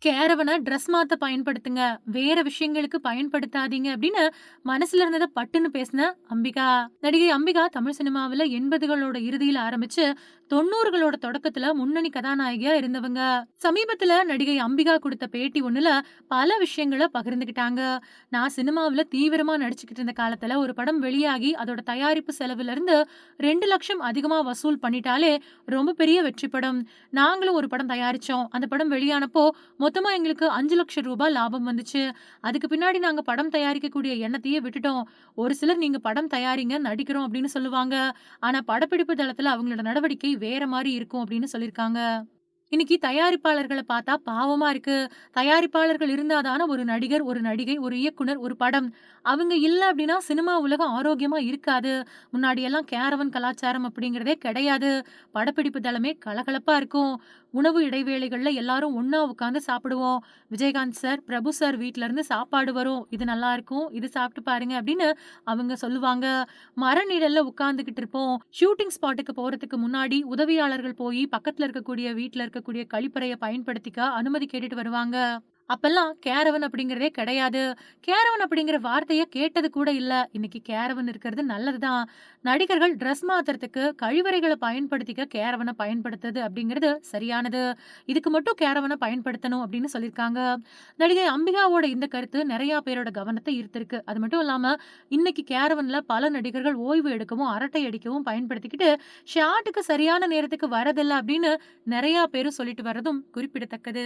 கேரவன dress மாத்த பயன்படுத்துங்க. வேற விஷயங்களுக்கு பயன்படுத்தாதீங்க அப்படின்னு மனசுல இருந்தத பட்டுன்னு பேசின அம்பிகா. நடிகை அம்பிகா தமிழ் சினிமாவுல 80களோட இறுதியில ஆரம்பிச்சு 90களோட தொடக்கத்துல முன்னணி கதாநாயகியா இருந்தவங்க. சமீபத்துல நடிகை அம்பிகா குடுத்த பேட்டி ஒண்ணுல பல விஷயங்கள பகிர்ந்துக்கிட்டாங்க. நான் சினிமாவுல தீவிரமா நடிச்சுக்கிட்டு இருந்த காலத்துல ஒரு படம் வெளியாகி அதோட தயாரிப்பு செலவுல இருந்து 2,00,000 அதிகமா வசூல் பண்ணிட்டாலே ரொம்ப பெரிய வெற்றி படம். நாங்களும் ஒரு படம் தயாரிச்சோம். அந்த படம் வெளியானப்போ மொத்தமா எங்களுக்கு ரூ. 5,00,000 லாபம் வந்துச்சு. அதுக்கு பின்னாடி நாங்க படம் தயாரிக்கக்கூடிய எண்ணத்தையே விட்டுட்டோம். ஒரு சிலர் நீங்க படம் தயாரிங்க, நடிக்கிறோம் அப்படின்னு சொல்லுவாங்க. ஆனா படப்பிடிப்பு தளத்துல அவங்களோட நடவடிக்கை வேற மாரி இருக்கும் அப்படின்னு சொல்லியிருக்காங்க. இன்னைக்கு தயாரிப்பாளர்கள பார்த்தா பாவமா இருக்கு. தயாரிப்பாளர்கள் இருந்தா தான ஒரு நடிகர், ஒரு நடிகை, ஒரு இயக்குனர், ஒரு படம். அவங்க இல்ல அப்டின்னா சினிமா உலகம் ஆரோக்கியமா இருக்காது. முன்னாடியெல்லாம் கேரவன் கலாச்சாரம் அப்படிங்கிறதே கிடையாது. படப்பிடிப்பு தளமே கலகலப்பா இருக்கும். உணவு இடைவேளைகள்ல எல்லாரும் ஒண்ணா உட்கார்ந்து சாப்பிடுவோம். விஜயகாந்த் சார், பிரபு சார் வீட்ல இருந்து சாப்பாடு வரும். இது நல்லாருக்கும். இது சாப்பிட்டு பாருங்க அப்படின்னு அவங்க சொல்லுவாங்க. மர நிழல்ல உட்கார்ந்துகிட்டு இருப்போம். ஷூட்டிங் ஸ்பாட்டுக்கு போறதுக்கு முன்னாடி உதவியாளர்கள் போயி பக்கத்துல இருக்கக்கூடிய வீட்ல இருக்கக்கூடிய கழிப்பறைய பயன்படுத்திக்க அனுமதி கேட்டுட்டு வருவாங்க. அப்பல்லாம் கேரவன் அப்படிங்கிறதே கிடையாது. கேரவன் அப்படிங்கிற வார்த்தைய கேட்டது கூட இல்ல. இன்னைக்கு கேரவன் இருக்கிறது நல்லதுதான். நடிகர்கள் டிரெஸ் மாத்துறதுக்கு கழிவறைகள பயன்படுத்திக்க கேரவன பயன்படுத்துறது அப்படிங்கிறது சரியானது. இதுக்கு மட்டும் கேரவன பயன்படுத்தணும் அப்படின்னு சொல்லியிருக்காங்க. நடிகை அம்பிகாவோட இந்த கருத்து நெறைய பேரோட கவனத்த ஈர்த்திருக்கு. அது மட்டும் இல்லாம இன்னைக்கு கேரவன்ல பல நடிகர்கள் ஓய்வு எடுக்கவும், அரட்டை அடிக்கவும் பயன்படுத்திக்கிட்டு ஷாட்டுக்கு சரியான நேரத்துக்கு வரதில்ல அப்படின்னு நெறைய பேரு சொல்லிட்டு வர்றதும் குறிப்பிடத்தக்கது.